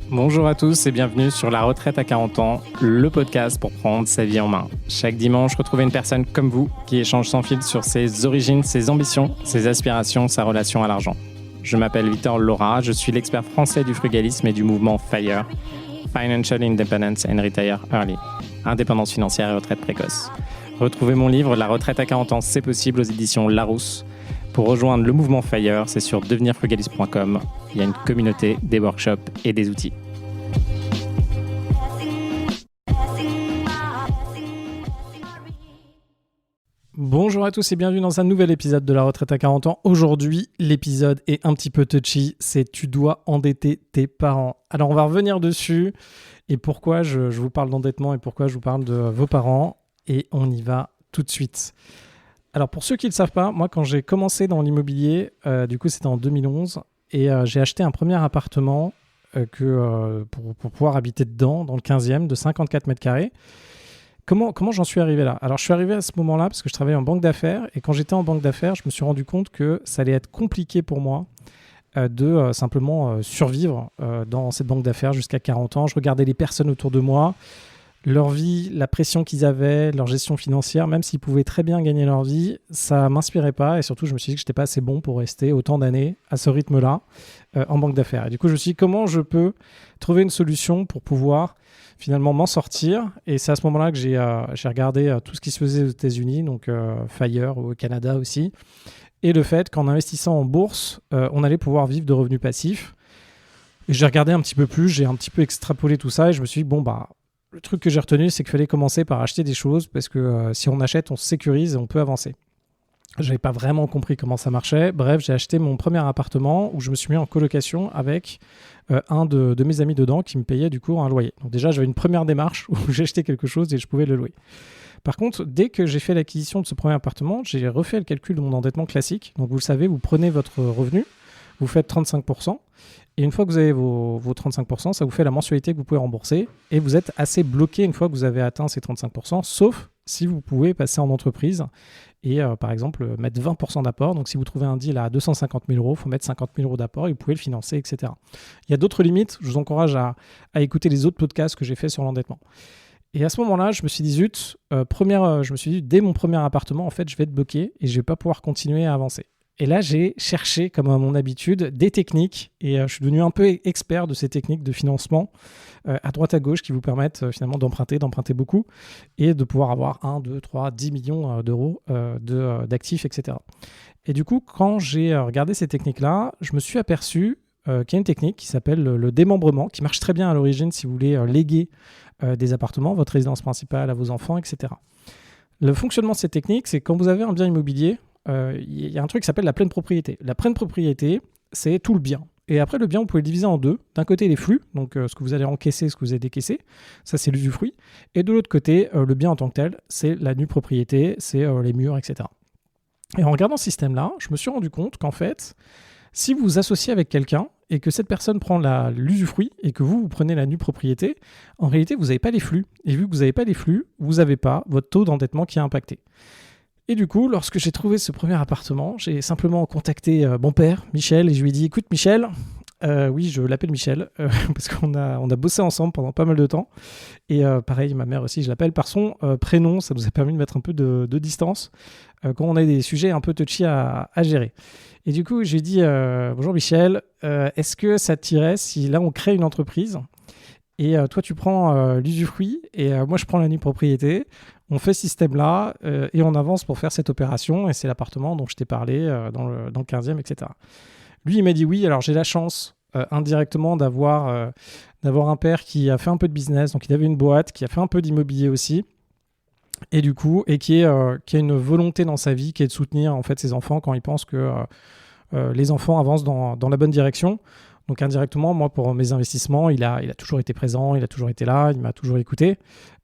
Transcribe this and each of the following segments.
Bonjour à tous et bienvenue sur La Retraite à 40 ans, le podcast pour prendre sa vie en main. Chaque dimanche, retrouvez une personne comme vous qui échange sans fil sur ses origines, ses ambitions, ses aspirations, sa relation à l'argent. Je m'appelle Victor Laura, je suis l'expert français du frugalisme et du mouvement FIRE, Financial Independence and Retire Early, indépendance financière et retraite précoce. Retrouvez mon livre La Retraite à 40 ans, c'est possible aux éditions Larousse. Pour rejoindre le mouvement FIRE, c'est sur devenirfrugaliste.com. Il y a une communauté, des workshops et des outils. Bonjour à tous et bienvenue dans un nouvel épisode de La Retraite à 40 ans. Aujourd'hui, l'épisode est un petit peu touchy, c'est « Tu dois endetter tes parents ». Alors, on va revenir dessus et pourquoi je vous parle d'endettement et pourquoi je vous parle de vos parents. Et on y va tout de suite. Alors, pour ceux qui ne le savent pas, moi, quand j'ai commencé dans l'immobilier, du coup, c'était en 2011, et j'ai acheté un premier appartement pour pouvoir habiter dedans, dans le 15e, de 54 mètres carrés. Comment j'en suis arrivé là ? Alors, je suis arrivé à ce moment-là parce que je travaillais en banque d'affaires, et quand j'étais en banque d'affaires, je me suis rendu compte que ça allait être compliqué pour moi de simplement survivre dans cette banque d'affaires jusqu'à 40 ans. Je regardais les personnes autour de moi, leur vie, la pression qu'ils avaient, leur gestion financière, même s'ils pouvaient très bien gagner leur vie, ça ne m'inspirait pas. Et surtout, je me suis dit que je n'étais pas assez bon pour rester autant d'années à ce rythme-là en banque d'affaires. Et du coup, je me suis dit comment je peux trouver une solution pour pouvoir finalement m'en sortir. Et c'est à ce moment-là que j'ai regardé tout ce qui se faisait aux États-Unis, donc FIRE au Canada aussi. Et le fait qu'en investissant en bourse, on allait pouvoir vivre de revenus passifs. Et j'ai regardé un petit peu plus, j'ai un petit peu extrapolé tout ça et je me suis dit, le truc que j'ai retenu, c'est qu'il fallait commencer par acheter des choses parce que si on achète, on se sécurise et on peut avancer. Je n'avais pas vraiment compris comment ça marchait. Bref, j'ai acheté mon premier appartement où je me suis mis en colocation avec un de mes amis dedans qui me payait du coup un loyer. Donc déjà, j'avais une première démarche où j'ai acheté quelque chose et je pouvais le louer. Par contre, dès que j'ai fait l'acquisition de ce premier appartement, j'ai refait le calcul de mon endettement classique. Donc vous le savez, vous prenez votre revenu, vous faites 35%. Et une fois que vous avez vos 35%, ça vous fait la mensualité que vous pouvez rembourser. Et vous êtes assez bloqué une fois que vous avez atteint ces 35%, sauf si vous pouvez passer en entreprise et par exemple mettre 20% d'apport. Donc si vous trouvez un deal à 250 000 euros, il faut mettre 50 000 euros d'apport et vous pouvez le financer, etc. Il y a d'autres limites. Je vous encourage à écouter les autres podcasts que j'ai fait sur l'endettement. Et à ce moment-là, je me suis dit, je me suis dit, dès mon premier appartement, en fait, je vais être bloqué et je ne vais pas pouvoir continuer à avancer. Et là, j'ai cherché, comme à mon habitude, des techniques et je suis devenu un peu expert de ces techniques de financement à droite à gauche qui vous permettent finalement d'emprunter beaucoup et de pouvoir avoir 1, 2, 3, 10 millions d'euros d'actifs, etc. Et du coup, quand j'ai regardé ces techniques-là, je me suis aperçu qu'il y a une technique qui s'appelle le démembrement, qui marche très bien à l'origine si vous voulez léguer des appartements, votre résidence principale à vos enfants, etc. Le fonctionnement de cette technique, c'est quand vous avez un bien immobilier, il y a un truc qui s'appelle la pleine propriété. La pleine propriété, c'est tout le bien. Et après, le bien, vous pouvez le diviser en deux. D'un côté, les flux, donc ce que vous allez encaisser, ce que vous allez décaisser. Ça, c'est l'usufruit. Et de l'autre côté, le bien en tant que tel, c'est la nue propriété, c'est les murs, etc. Et en regardant ce système-là, je me suis rendu compte qu'en fait, si vous vous associez avec quelqu'un et que cette personne prend l'usufruit et que vous prenez la nue propriété, en réalité, vous n'avez pas les flux. Et vu que vous n'avez pas les flux, vous n'avez pas votre taux d'endettement qui est impacté. Et du coup, lorsque j'ai trouvé ce premier appartement, j'ai simplement contacté mon père, Michel, et je lui ai dit « Écoute Michel, oui, je l'appelle Michel, parce qu'on a bossé ensemble pendant pas mal de temps. Et pareil, ma mère aussi, je l'appelle par son prénom, ça nous a permis de mettre un peu de distance quand on a des sujets un peu touchy à gérer. Et du coup, je lui ai dit « Bonjour Michel, est-ce que ça t'irait si là on crée une entreprise et toi tu prends l'usufruit et moi je prends la nue propriété, on fait ce système-là et on avance pour faire cette opération et c'est l'appartement dont je t'ai parlé dans le 15e, etc. » Lui, il m'a dit oui. Alors, j'ai la chance indirectement d'avoir un père qui a fait un peu de business. Donc, il avait une boîte, qui a fait un peu d'immobilier aussi. Et du coup, qui a une volonté dans sa vie qui est de soutenir en fait, ses enfants quand il pense que les enfants avancent dans la bonne direction. Donc, indirectement, moi, pour mes investissements, il a toujours été présent, il a toujours été là, il m'a toujours écouté.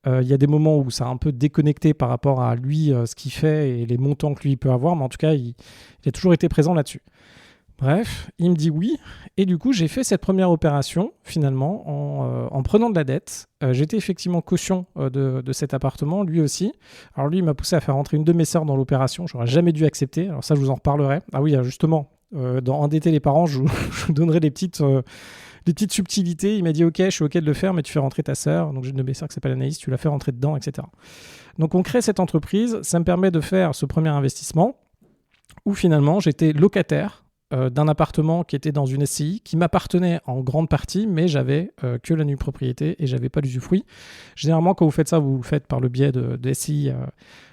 Il y a des moments où ça a un peu déconnecté par rapport à lui, ce qu'il fait et les montants que lui il peut avoir. Mais en tout cas, il a toujours été présent là-dessus. Bref, il me dit oui. Et du coup, j'ai fait cette première opération, finalement, en prenant de la dette. J'étais effectivement caution de cet appartement, lui aussi. Alors lui, il m'a poussé à faire rentrer une de mes sœurs dans l'opération. J'aurais jamais dû accepter. Alors ça, je vous en reparlerai. Ah oui, justement, Dans Endetter les parents, je vous donnerai des petites subtilités. Il m'a dit ok, je suis ok de le faire, mais tu fais rentrer ta sœur. Donc j'ai une de mes sœurs qui s'appelle Anaïs, tu la fais rentrer dedans, etc. Donc on crée cette entreprise. Ça me permet de faire ce premier investissement où finalement j'étais locataire d'un appartement qui était dans une SCI qui m'appartenait en grande partie, mais j'avais que la nue propriété et j'avais pas l'usufruit. Généralement, quand vous faites ça, vous le faites par le biais de SCI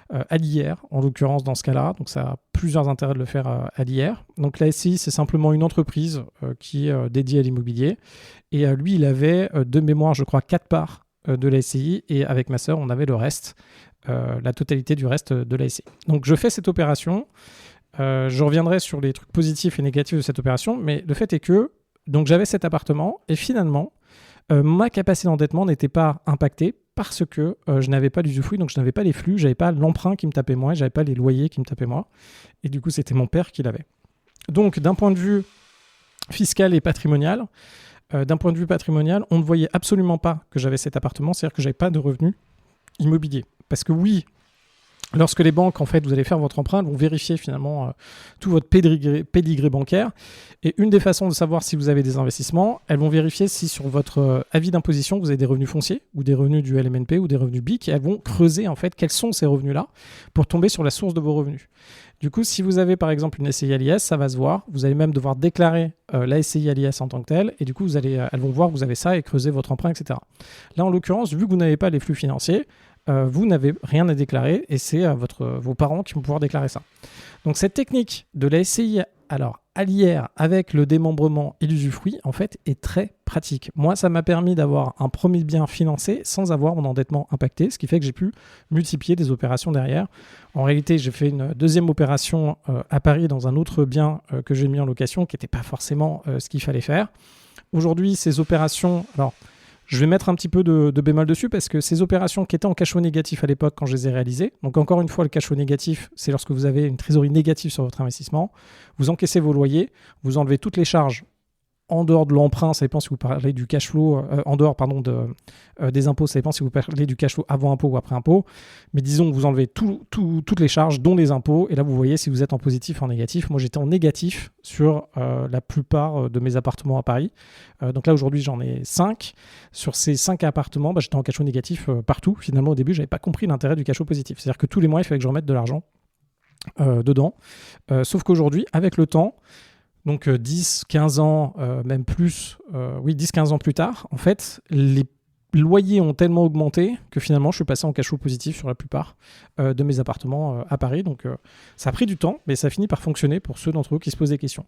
à l'IR, en l'occurrence dans ce cas-là. Donc ça a plusieurs intérêts de le faire à l'IR. Donc la SCI, c'est simplement une entreprise qui est dédiée à l'immobilier. Et lui, il avait de mémoire, je crois, 4 parts de la SCI et avec ma sœur, on avait le reste, la totalité du reste de la SCI. Donc je fais cette opération. Je reviendrai sur les trucs positifs et négatifs de cette opération, mais le fait est que donc j'avais cet appartement et finalement ma capacité d'endettement n'était pas impactée parce que je n'avais pas d'usufruit, donc je n'avais pas les flux, j'avais pas l'emprunt qui me tapait moi, j'avais pas les loyers qui me tapaient moi, et du coup c'était mon père qui l'avait. Donc d'un point de vue fiscal et patrimonial, on ne voyait absolument pas que j'avais cet appartement, c'est-à-dire que j'avais pas de revenus immobiliers. Parce que oui, lorsque les banques, en fait, vous allez faire votre emprunt, elles vont vérifier finalement tout votre pédigré bancaire. Et une des façons de savoir si vous avez des investissements, elles vont vérifier si sur votre avis d'imposition, vous avez des revenus fonciers ou des revenus du LMNP ou des revenus BIC. Et elles vont creuser en fait quels sont ces revenus-là pour tomber sur la source de vos revenus. Du coup, si vous avez par exemple une SCI à l'IS, ça va se voir. Vous allez même devoir déclarer la SCI à l'IS en tant que telle. Et du coup, elles vont voir que vous avez ça et creuser votre emprunt, etc. Là, en l'occurrence, vu que vous n'avez pas les flux financiers, vous n'avez rien à déclarer et c'est vos parents qui vont pouvoir déclarer ça. Donc cette technique de la SCI à l'IR avec le démembrement et l'usufruit, en fait, est très pratique. Moi, ça m'a permis d'avoir un premier bien financé sans avoir mon endettement impacté, ce qui fait que j'ai pu multiplier des opérations derrière. En réalité, j'ai fait une deuxième opération à Paris dans un autre bien que j'ai mis en location qui n'était pas forcément ce qu'il fallait faire. Aujourd'hui, ces opérations... Je vais mettre un petit peu de bémol dessus parce que ces opérations qui étaient en cash flow négatif à l'époque quand je les ai réalisées, donc encore une fois, le cash flow négatif, c'est lorsque vous avez une trésorerie négative sur votre investissement, vous encaissez vos loyers, vous enlevez toutes les charges en dehors de l'emprunt, ça dépend si vous parlez du cash flow, en dehors des impôts, ça dépend si vous parlez du cash flow avant impôt ou après impôt, mais disons que vous enlevez toutes les charges, dont les impôts, et là vous voyez si vous êtes en positif ou en négatif. Moi j'étais en négatif sur la plupart de mes appartements à Paris, donc là aujourd'hui j'en ai 5. Sur ces 5 appartements, j'étais en cash flow négatif partout. Finalement au début j'avais pas compris l'intérêt du cash flow positif, c'est-à-dire que tous les mois il fallait que je remette de l'argent dedans, sauf qu'aujourd'hui avec le temps, donc 10, 15 ans, même plus, 10-15 ans plus tard, en fait, les loyers ont tellement augmenté que finalement, je suis passé en cash flow positif sur la plupart de mes appartements à Paris. Donc ça a pris du temps, mais ça finit par fonctionner pour ceux d'entre vous qui se posent des questions.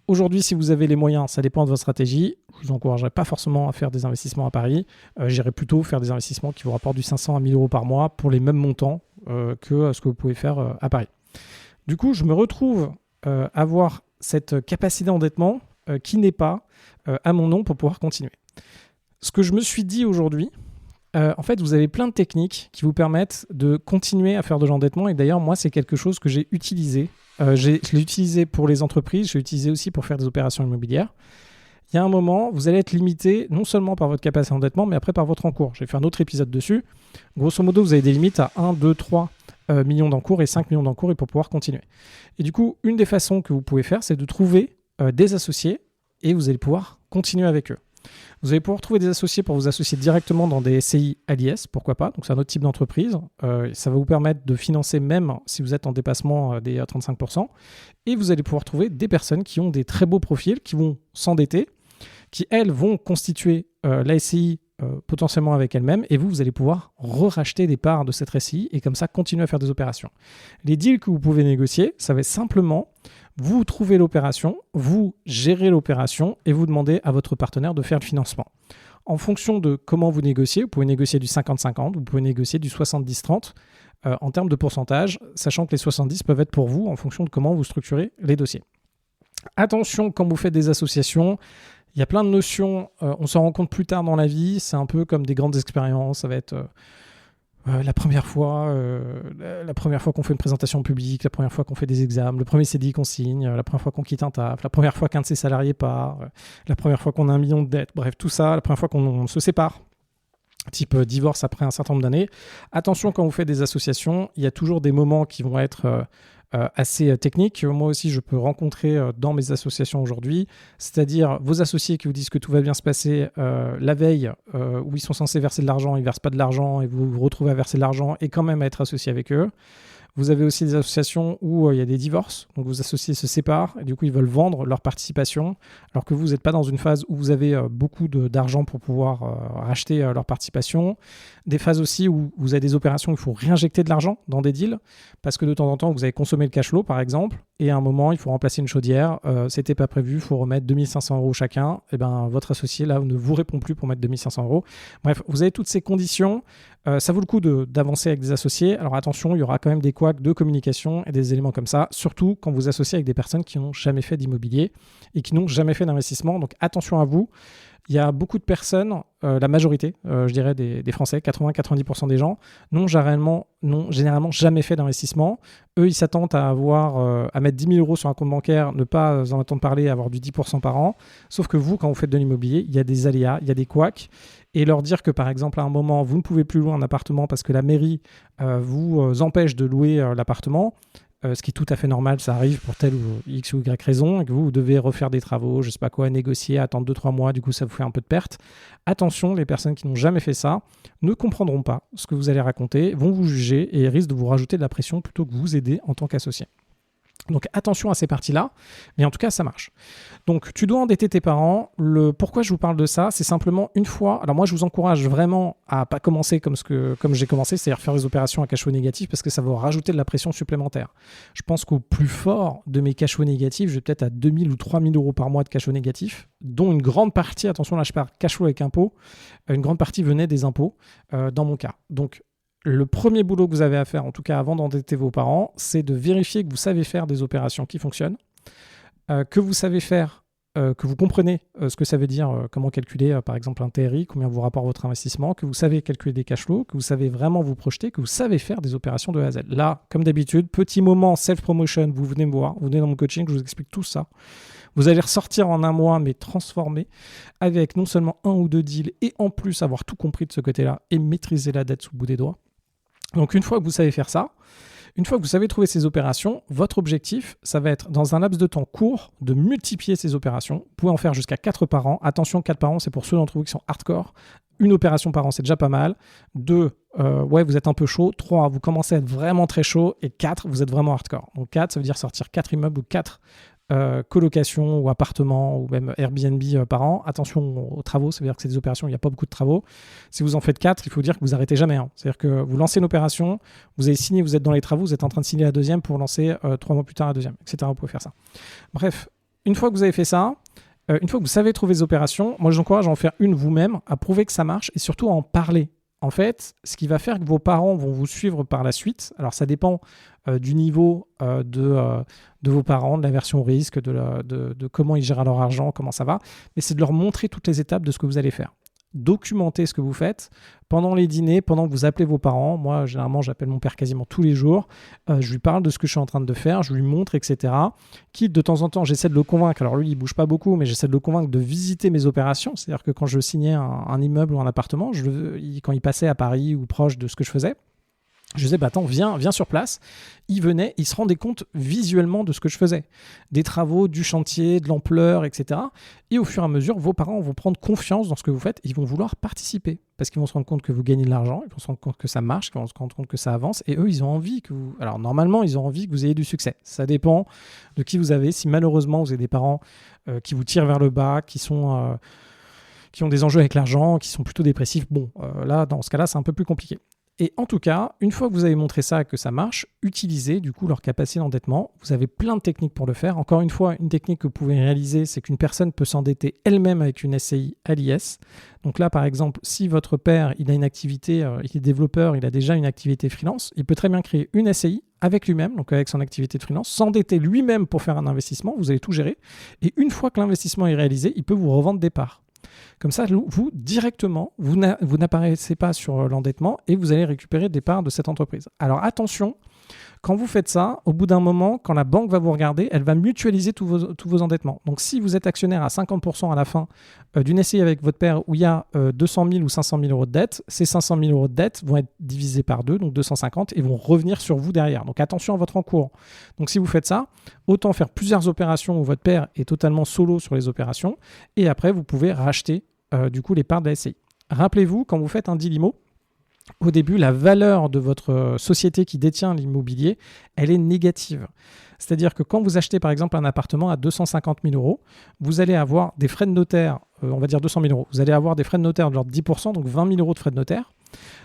Aujourd'hui, si vous avez les moyens, ça dépend de votre stratégie. Je vous encouragerai pas forcément à faire des investissements à Paris. J'irai plutôt faire des investissements qui vous rapportent du 500 à 1000 euros par mois pour les mêmes montants que ce que vous pouvez faire à Paris. Du coup, je me retrouve à avoir cette capacité d'endettement qui n'est pas à mon nom pour pouvoir continuer. Ce que je me suis dit aujourd'hui, en fait, vous avez plein de techniques qui vous permettent de continuer à faire de l'endettement. Et d'ailleurs, moi, c'est quelque chose que j'ai utilisé. Je l'ai utilisé pour les entreprises, je l'ai utilisé aussi pour faire des opérations immobilières. Il y a un moment, vous allez être limité non seulement par votre capacité d'endettement, mais après par votre encours. J'ai fait un autre épisode dessus. Grosso modo, vous avez des limites à 1, 2, 3 millions d'encours et 5 millions d'encours et pour pouvoir continuer. Et du coup, une des façons que vous pouvez faire, c'est de trouver des associés et vous allez pouvoir continuer avec eux. Vous allez pouvoir trouver des associés pour vous associer directement dans des SCI à l'IS, pourquoi pas. Donc c'est un autre type d'entreprise. Ça va vous permettre de financer même si vous êtes en dépassement des 35%. Et vous allez pouvoir trouver des personnes qui ont des très beaux profils, qui vont s'endetter, qui elles vont constituer la SCI potentiellement avec elles-mêmes, et vous allez pouvoir racheter des parts de cette SCI et comme ça continuer à faire des opérations. Les deals que vous pouvez négocier, ça va être simplement vous trouvez l'opération, vous gérez l'opération et vous demandez à votre partenaire de faire le financement. En fonction de comment vous négociez, vous pouvez négocier du 50-50, vous pouvez négocier du 70-30 en termes de pourcentage, sachant que les 70 peuvent être pour vous en fonction de comment vous structurez les dossiers. Attention, quand vous faites des associations, il y a plein de notions, on s'en rend compte plus tard dans la vie, c'est un peu comme des grandes expériences, ça va être la première fois qu'on fait une présentation publique, la première fois qu'on fait des examens, le premier CDI qu'on signe, la première fois qu'on quitte un taf, la première fois qu'un de ses salariés part, la première fois qu'on a 1 million de dettes, bref tout ça, la première fois qu'on se sépare, type divorce après un certain nombre d'années. Attention quand vous faites des associations, il y a toujours des moments qui vont être assez technique. Moi aussi, je peux rencontrer dans mes associations aujourd'hui, c'est-à-dire vos associés qui vous disent que tout va bien se passer la veille où ils sont censés verser de l'argent, ils ne versent pas de l'argent et vous vous retrouvez à verser de l'argent et quand même à être associé avec eux. Vous avez aussi des associations où il y a des divorces, donc vos associés se séparent et du coup ils veulent vendre leur participation, alors que vous n'êtes pas dans une phase où vous avez beaucoup d'argent pour pouvoir racheter leur participation. Des phases aussi où vous avez des opérations où il faut réinjecter de l'argent dans des deals, parce que de temps en temps vous avez consommé le cash flow par exemple, et à un moment il faut remplacer une chaudière, c'était pas prévu, il faut remettre 2500 € chacun, et ben votre associé là ne vous répond plus pour mettre 2500 €. Bref, vous avez toutes ces conditions. Ça vaut le coup d'avancer avec des associés. Alors attention, il y aura quand même des couacs de communication et des éléments comme ça, surtout quand vous associez avec des personnes qui n'ont jamais fait d'immobilier et qui n'ont jamais fait d'investissement. Donc attention à vous. Il y a beaucoup de personnes, la majorité, je dirais des Français, 80-90% des gens, n'ont généralement jamais fait d'investissement. Eux, ils s'attendent à mettre 10 000 € sur un compte bancaire, ne pas en entendre parler, avoir du 10% par an. Sauf que vous, quand vous faites de l'immobilier, il y a des aléas, il y a des couacs. Et leur dire que, par exemple, à un moment, vous ne pouvez plus louer un appartement parce que la mairie vous empêche de louer l'appartement, ce qui est tout à fait normal, ça arrive pour telle ou X ou Y raison, et que vous devez refaire des travaux, je ne sais pas quoi, négocier, attendre 2-3 mois, du coup ça vous fait un peu de perte. Attention, les personnes qui n'ont jamais fait ça ne comprendront pas ce que vous allez raconter, vont vous juger et risquent de vous rajouter de la pression plutôt que vous aider en tant qu'associé. Donc attention à ces parties-là, mais en tout cas ça marche. Donc tu dois endetter tes parents. Pourquoi je vous parle de ça, c'est simplement une fois. Alors moi je vous encourage vraiment à pas commencer comme j'ai commencé, c'est-à-dire faire des opérations à cash flow négatif parce que ça va rajouter de la pression supplémentaire. Je pense qu'au plus fort de mes cash flow négatifs, je vais peut-être à 2 000 ou 3 000 € par mois de cash flow négatif, dont une grande partie, attention là je parle cash flow avec impôts, une grande partie venait des impôts dans mon cas. Donc le premier boulot que vous avez à faire, en tout cas avant d'endetter vos parents, c'est de vérifier que vous savez faire des opérations qui fonctionnent, que vous savez faire, que vous comprenez ce que ça veut dire, comment calculer par exemple un TRI, combien vous rapporte votre investissement, que vous savez calculer des cash flows, que vous savez vraiment vous projeter, que vous savez faire des opérations de A à Z. Là, comme d'habitude, petit moment self-promotion, vous venez me voir, vous venez dans mon coaching, je vous explique tout ça. Vous allez ressortir en un mois, mais transformé, avec non seulement 1 ou 2 deals, et en plus avoir tout compris de ce côté-là, et maîtriser la dette sous le bout des doigts. Donc une fois que vous savez faire ça, une fois que vous savez trouver ces opérations, votre objectif, ça va être dans un laps de temps court de multiplier ces opérations. Vous pouvez en faire jusqu'à 4 par an. Attention, 4 par an, c'est pour ceux d'entre vous qui sont hardcore. Une opération par an, c'est déjà pas mal. 2, vous êtes un peu chaud. 3, vous commencez à être vraiment très chaud. Et 4, vous êtes vraiment hardcore. Donc 4, ça veut dire sortir 4 immeubles ou 4 colocations ou appartements ou même Airbnb par an. Attention aux travaux, ça veut dire que c'est des opérations où il n'y a pas beaucoup de travaux. Si vous en faites 4, il faut dire que vous n'arrêtez jamais. C'est-à-dire que vous lancez une opération, vous avez signé, vous êtes dans les travaux, vous êtes en train de signer la deuxième pour lancer 3 mois plus tard la deuxième, etc. Vous pouvez faire ça. Bref, une fois que vous avez fait ça, une fois que vous savez trouver des opérations, moi je vous encourage à en faire une vous-même, à prouver que ça marche et surtout à en parler. En fait, ce qui va faire que vos parents vont vous suivre par la suite, alors ça dépend du niveau de vos parents, de la version au risque, de comment ils gèrent leur argent, comment ça va, mais c'est de leur montrer toutes les étapes de ce que vous allez faire. Documenter ce que vous faites pendant les dîners, pendant que vous appelez vos parents. Moi, généralement, j'appelle mon père quasiment tous les jours. Je lui parle de ce que je suis en train de faire, je lui montre, etc. Quitte de temps en temps, j'essaie de le convaincre. Alors lui, il ne bouge pas beaucoup, mais j'essaie de le convaincre de visiter mes opérations. C'est-à-dire que quand je signais un immeuble ou un appartement, quand il passait à Paris ou proche de ce que je faisais, je disais, attends, viens sur place. Il venait, il se rendait compte visuellement de ce que je faisais. Des travaux, du chantier, de l'ampleur, etc. Et au fur et à mesure, vos parents vont prendre confiance dans ce que vous faites. Ils vont vouloir participer parce qu'ils vont se rendre compte que vous gagnez de l'argent, ils vont se rendre compte que ça marche, ils vont se rendre compte que ça avance. Et eux, ils ont envie que vous... Alors normalement, ils ont envie que vous ayez du succès. Ça dépend de qui vous avez. Si malheureusement, vous avez des parents qui vous tirent vers le bas, qui ont des enjeux avec l'argent, qui sont plutôt dépressifs, là, dans ce cas-là, c'est un peu plus compliqué. Et en tout cas, une fois que vous avez montré ça et que ça marche, utilisez du coup leur capacité d'endettement. Vous avez plein de techniques pour le faire. Encore une fois, une technique que vous pouvez réaliser, c'est qu'une personne peut s'endetter elle-même avec une SCI à l'IS. Donc là, par exemple, si votre père il a une activité, il est développeur, il a déjà une activité freelance, il peut très bien créer une SCI avec lui-même, donc avec son activité de freelance, s'endetter lui-même pour faire un investissement. Vous allez tout gérer. Et une fois que l'investissement est réalisé, il peut vous revendre des parts. Comme ça, vous, directement, vous n'apparaissez pas sur l'endettement et vous allez récupérer des parts de cette entreprise. Alors attention, Quand vous faites ça, au bout d'un moment, quand la banque va vous regarder, elle va mutualiser tous vos endettements. Donc, si vous êtes actionnaire à 50% à la fin d'une SCI avec votre père où il y a 200 000 ou 500 000 euros de dette, ces 500 000 euros de dette vont être divisés par 2, donc 250, et vont revenir sur vous derrière. Donc, attention à votre encours. Donc, si vous faites ça, autant faire plusieurs opérations où votre père est totalement solo sur les opérations, et après, vous pouvez racheter du coup les parts de la SCI. Rappelez-vous, quand vous faites un deal IMO, au début, la valeur de votre société qui détient l'immobilier, elle est négative. C'est-à-dire que quand vous achetez par exemple un appartement à 250 000 euros, vous allez avoir des frais de notaire, on va dire 200 000 euros. Vous allez avoir des frais de notaire de l'ordre de 10%, donc 20 000 euros de frais de notaire.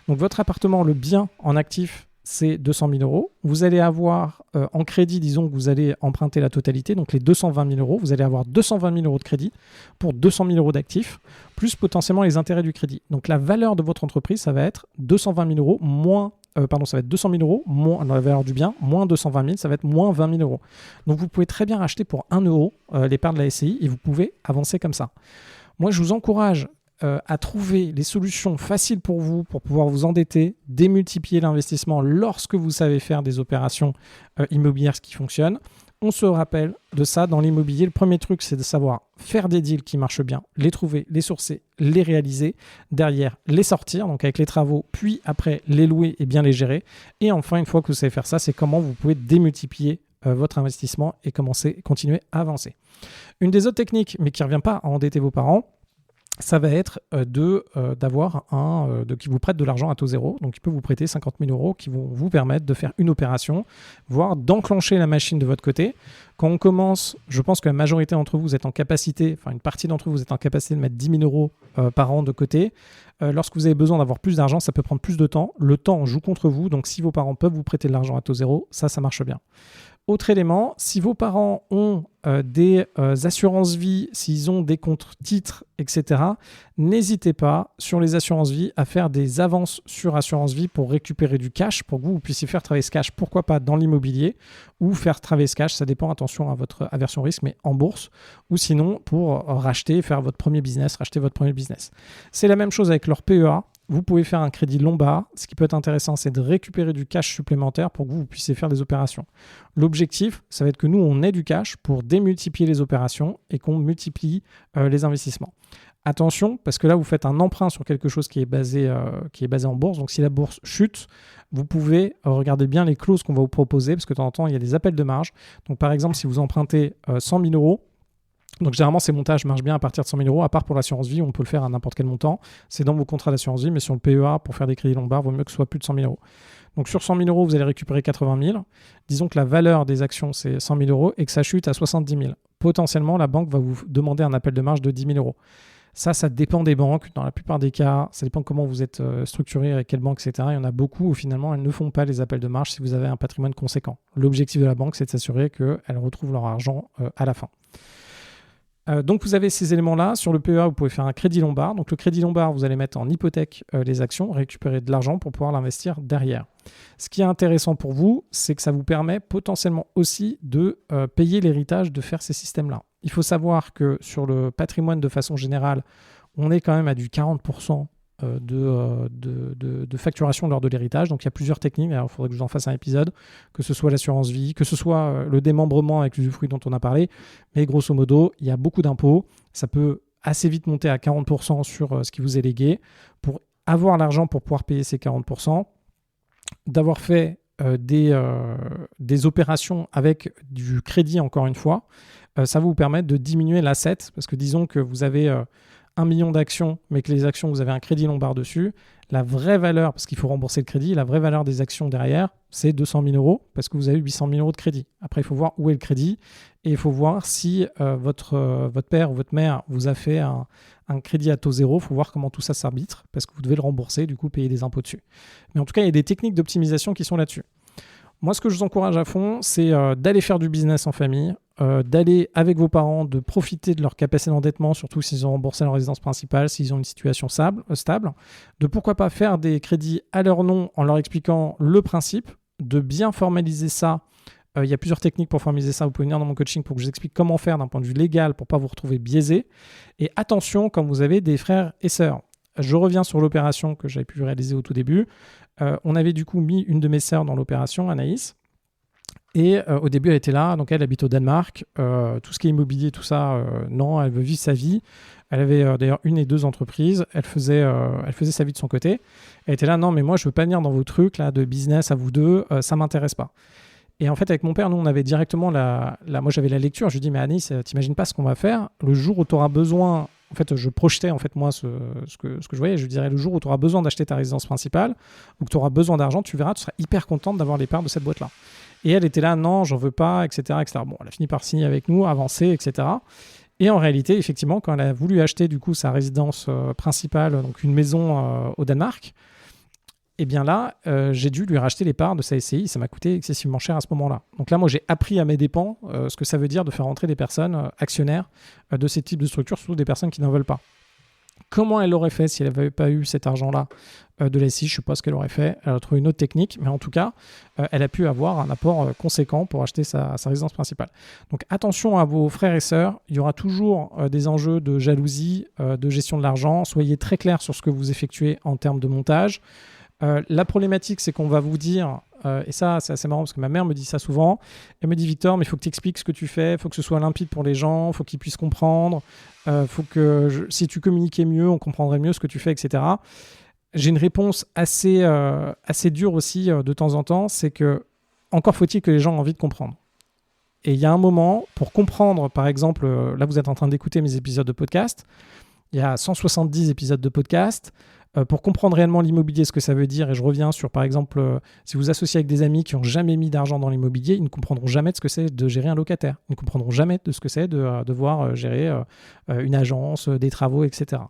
Donc votre appartement, le bien en actif, c'est 200 000 euros. Vous allez avoir en crédit, disons que vous allez emprunter la totalité, donc les 220 000 euros. Vous allez avoir 220 000 euros de crédit pour 200 000 euros d'actifs, plus potentiellement les intérêts du crédit. Donc la valeur de votre entreprise, ça va être 220 000 euros moins, ça va être 200 000 euros moins la valeur du bien, moins 220 000, ça va être moins 20 000 euros. Donc vous pouvez très bien racheter pour 1 euro les parts de la SCI et vous pouvez avancer comme ça. Moi, je vous encourage à trouver les solutions faciles pour vous pour pouvoir vous endetter, démultiplier l'investissement lorsque vous savez faire des opérations immobilières qui fonctionnent. On se rappelle de ça dans l'immobilier. Le premier truc, c'est de savoir faire des deals qui marchent bien, les trouver, les sourcer, les réaliser, derrière les sortir, donc avec les travaux, puis après les louer et bien les gérer. Et enfin, une fois que vous savez faire ça, c'est comment vous pouvez démultiplier votre investissement et continuer à avancer. Une des autres techniques, mais qui ne revient pas à endetter vos parents, ça va être d'avoir qui vous prête de l'argent à taux zéro. Donc, il peut vous prêter 50 000 euros qui vont vous permettre de faire une opération, voire d'enclencher la machine de votre côté. Quand on commence, je pense que la majorité d'entre vous êtes en capacité, enfin une partie d'entre vous êtes en capacité de mettre 10 000 euros par an de côté. Lorsque vous avez besoin d'avoir plus d'argent, ça peut prendre plus de temps. Le temps joue contre vous. Donc, si vos parents peuvent vous prêter de l'argent à taux zéro, ça marche bien. Autre élément, si vos parents ont des assurances vie, s'ils ont des comptes titres, etc., n'hésitez pas sur les assurances vie à faire des avances sur assurance vie pour récupérer du cash, pour que vous puissiez faire travailler ce cash, pourquoi pas dans l'immobilier, ou faire travailler ce cash, ça dépend, attention à votre aversion risque, mais en bourse, ou sinon pour racheter votre premier business. C'est la même chose avec leur PEA. Vous pouvez faire un crédit Lombard. Ce qui peut être intéressant, c'est de récupérer du cash supplémentaire pour que vous puissiez faire des opérations. L'objectif, ça va être que nous, on ait du cash pour démultiplier les opérations et qu'on multiplie les investissements. Attention, parce que là, vous faites un emprunt sur quelque chose qui est basé en bourse. Donc, si la bourse chute, vous pouvez regarder bien les clauses qu'on va vous proposer, parce que de temps en temps, il y a des appels de marge. Donc, par exemple, si vous empruntez 100 000 euros, donc généralement ces montages marchent bien à partir de 100 000 euros, à part pour l'assurance vie, on peut le faire à n'importe quel montant. C'est dans vos contrats d'assurance vie, mais sur le PEA, pour faire des crédits Lombard, il vaut mieux que ce soit plus de 100 000 euros. Donc sur 100 000 euros, vous allez récupérer 80 000. Disons que la valeur des actions, c'est 100 000 euros et que ça chute à 70 000. Potentiellement, la banque va vous demander un appel de marge de 10 000 euros. Ça dépend des banques. Dans la plupart des cas, ça dépend comment vous êtes structuré, avec quelle banque, etc. Il y en a beaucoup où finalement, elles ne font pas les appels de marge si vous avez un patrimoine conséquent. L'objectif de la banque, c'est de s'assurer qu'elles retrouvent leur argent à la fin. Donc vous avez ces éléments-là. Sur le PEA, vous pouvez faire un crédit Lombard. Donc le crédit Lombard, vous allez mettre en hypothèque les actions, récupérer de l'argent pour pouvoir l'investir derrière. Ce qui est intéressant pour vous, c'est que ça vous permet potentiellement aussi de payer l'héritage de faire ces systèmes-là. Il faut savoir que sur le patrimoine de façon générale, on est quand même à du 40% de facturation lors de l'héritage. Donc il y a plusieurs techniques, il faudrait que je vous en fasse un épisode, que ce soit l'assurance vie, que ce soit le démembrement avec l'usufruit dont on a parlé, mais grosso modo, il y a beaucoup d'impôts, ça peut assez vite monter à 40% sur ce qui vous est légué. Pour avoir l'argent pour pouvoir payer ces 40%, d'avoir fait des opérations avec du crédit, encore une fois, ça va vous permettre de diminuer l'asset, parce que disons que vous avez 1 million d'actions, mais que les actions, vous avez un crédit Lombard dessus, la vraie valeur, parce qu'il faut rembourser le crédit, la vraie valeur des actions derrière, c'est 200 000 euros, parce que vous avez 800 000 euros de crédit. Après, il faut voir où est le crédit, et il faut voir si votre père ou votre mère vous a fait un crédit à taux zéro. Il faut voir comment tout ça s'arbitre, parce que vous devez le rembourser, du coup, payer des impôts dessus. Mais en tout cas, il y a des techniques d'optimisation qui sont là-dessus. Moi, ce que je vous encourage à fond, c'est d'aller faire du business en famille, d'aller avec vos parents, de profiter de leur capacité d'endettement, surtout s'ils ont remboursé leur résidence principale, s'ils ont une situation stable, de pourquoi pas faire des crédits à leur nom en leur expliquant le principe, de bien formaliser ça. Il y a plusieurs techniques pour formaliser ça. Vous pouvez venir dans mon coaching pour que je vous explique comment faire d'un point de vue légal pour ne pas vous retrouver biaisé. Et attention quand vous avez des frères et sœurs. Je reviens sur l'opération que j'avais pu réaliser au tout début. On avait du coup mis une de mes sœurs dans l'opération, Anaïs. Et au début, elle était là, donc elle habite au Danemark. Tout ce qui est immobilier, tout ça, non, elle veut vivre sa vie. Elle avait d'ailleurs 1 et 2 entreprises. Elle faisait sa vie de son côté. Elle était là, non, mais moi, je veux pas venir dans vos trucs là, de business à vous deux, ça m'intéresse pas. Et en fait, avec mon père, nous, on avait directement moi, j'avais la lecture. Je lui dis, mais Anis, t'imagines pas ce qu'on va faire le jour où tu auras besoin. En fait, je projetais en fait moi ce que je voyais. Je lui dirais, le jour où tu auras besoin d'acheter ta résidence principale ou que tu auras besoin d'argent, tu verras, tu seras hyper contente d'avoir les parts de cette boîte-là. Et elle était là, non, j'en veux pas, etc., etc. Bon, elle a fini par signer avec nous, avancer, etc. Et en réalité, effectivement, quand elle a voulu acheter du coup sa résidence principale, donc une maison au Danemark, et bien là, j'ai dû lui racheter les parts de sa SCI. Ça m'a coûté excessivement cher à ce moment-là. Donc là, moi, j'ai appris à mes dépens ce que ça veut dire de faire entrer des personnes actionnaires de ces types de structures, surtout des personnes qui n'en veulent pas. Comment elle l'aurait fait si elle n'avait pas eu cet argent-là de la SCI? Je ne sais pas ce qu'elle aurait fait. Elle a trouvé une autre technique, mais en tout cas, elle a pu avoir un apport conséquent pour acheter sa résidence principale. Donc attention à vos frères et sœurs. Il y aura toujours des enjeux de jalousie, de gestion de l'argent. Soyez très clairs sur ce que vous effectuez en termes de montage. La problématique, c'est qu'on va vous dire, et ça, c'est assez marrant parce que ma mère me dit ça souvent. Elle me dit, Victor, mais il faut que tu expliques ce que tu fais, il faut que ce soit limpide pour les gens, il faut qu'ils puissent comprendre, faut que si tu communiquais mieux, on comprendrait mieux ce que tu fais, etc. J'ai une réponse assez dure aussi de temps en temps, c'est que encore faut-il que les gens aient envie de comprendre. Et il y a un moment, pour comprendre, par exemple, là vous êtes en train d'écouter mes épisodes de podcast, il y a 170 épisodes de podcast. Pour comprendre réellement l'immobilier, ce que ça veut dire, et je reviens sur, par exemple, si vous associez avec des amis qui n'ont jamais mis d'argent dans l'immobilier, ils ne comprendront jamais de ce que c'est de gérer un locataire. Ils ne comprendront jamais de ce que c'est de devoir gérer une agence, des travaux, etc.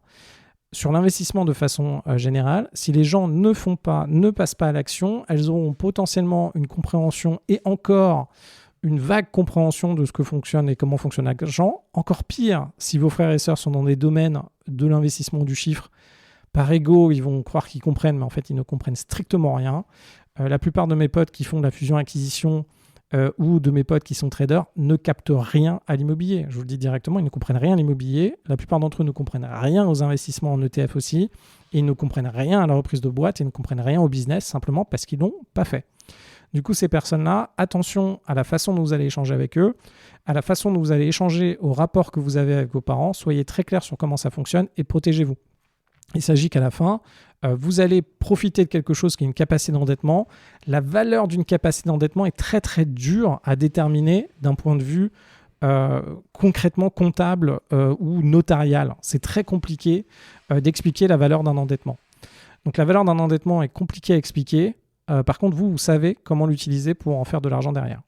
Sur l'investissement de façon générale, si les gens ne passent pas à l'action, elles auront potentiellement une compréhension et encore une vague compréhension de ce que fonctionne et comment fonctionne l'argent. Encore pire, si vos frères et sœurs sont dans des domaines de l'investissement du chiffre, par ego, ils vont croire qu'ils comprennent, mais en fait, ils ne comprennent strictement rien. La plupart de mes potes qui font de la fusion-acquisition ou de mes potes qui sont traders ne captent rien à l'immobilier. Je vous le dis directement, ils ne comprennent rien à l'immobilier. La plupart d'entre eux ne comprennent rien aux investissements en ETF aussi. Et ils ne comprennent rien à la reprise de boîte et ne comprennent rien au business simplement parce qu'ils ne l'ont pas fait. Du coup, ces personnes-là, attention à la façon dont vous allez échanger avec eux, à la façon dont vous allez échanger au rapport que vous avez avec vos parents. Soyez très clairs sur comment ça fonctionne et protégez-vous. Il s'agit qu'à la fin, vous allez profiter de quelque chose qui est une capacité d'endettement. La valeur d'une capacité d'endettement est très très dure à déterminer d'un point de vue concrètement comptable ou notarial. C'est très compliqué d'expliquer la valeur d'un endettement. Donc la valeur d'un endettement est compliquée à expliquer. Par contre, vous savez comment l'utiliser pour en faire de l'argent derrière.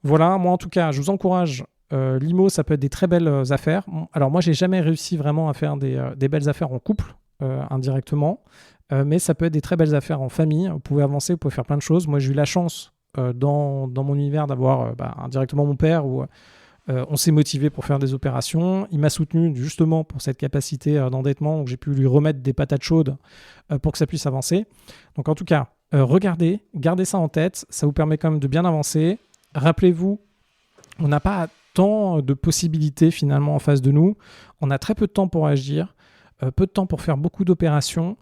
Voilà, moi en tout cas, je vous encourage. L'IMO, ça peut être des très belles affaires. Alors moi, j'ai jamais réussi vraiment à faire des belles affaires en couple, indirectement, mais ça peut être des très belles affaires en famille. Vous pouvez avancer, vous pouvez faire plein de choses. Moi, j'ai eu la chance dans mon univers d'avoir indirectement mon père où on s'est motivé pour faire des opérations. Il m'a soutenu justement pour cette capacité d'endettement, donc j'ai pu lui remettre des patates chaudes pour que ça puisse avancer. Donc en tout cas, gardez ça en tête. Ça vous permet quand même de bien avancer. Rappelez-vous, on n'a pas tant de possibilités finalement en face de nous. On a très peu de temps pour agir, peu de temps pour faire beaucoup d'opérations,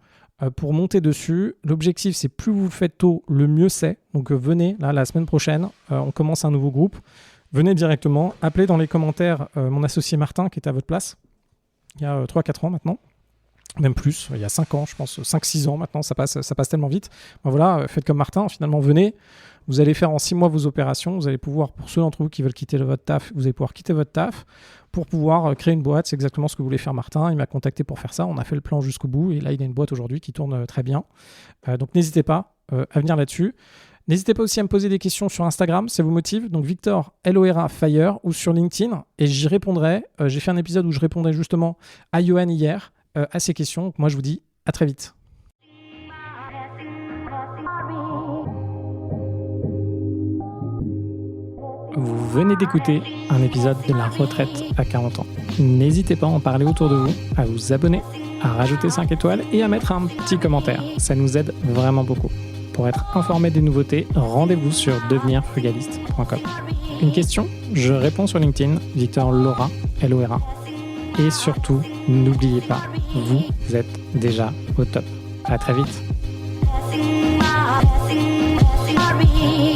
pour monter dessus. L'objectif, c'est plus vous le faites tôt, le mieux c'est. Donc venez, là, la semaine prochaine, on commence un nouveau groupe. Venez directement, appelez dans les commentaires mon associé Martin qui était à votre place il y a 3-4 ans maintenant. Même plus, il y a 5 ans, je pense, 5-6 ans maintenant, ça passe tellement vite. Ben voilà, faites comme Martin, finalement, venez. Vous allez faire en 6 mois vos opérations. Vous allez pouvoir, pour ceux d'entre vous qui veulent quitter votre taf, vous allez pouvoir quitter votre taf pour pouvoir créer une boîte. C'est exactement ce que voulait faire Martin. Il m'a contacté pour faire ça. On a fait le plan jusqu'au bout et là, il a une boîte aujourd'hui qui tourne très bien. Donc, n'hésitez pas à venir là-dessus. N'hésitez pas aussi à me poser des questions sur Instagram, ça vous motive. Donc, Victor Lora Fire ou sur LinkedIn et j'y répondrai. J'ai fait un épisode où je répondais justement à Johan hier à ces questions. Donc, moi, je vous dis à très vite. Vous venez d'écouter un épisode de La Retraite à 40 ans. N'hésitez pas à en parler autour de vous, à vous abonner, à rajouter 5 étoiles et à mettre un petit commentaire. Ça nous aide vraiment beaucoup. Pour être informé des nouveautés, rendez-vous sur devenirfrugaliste.com. Une question? Je réponds sur LinkedIn, Victor Lora, Lora. Et surtout, n'oubliez pas, vous êtes déjà au top. À très vite. passing my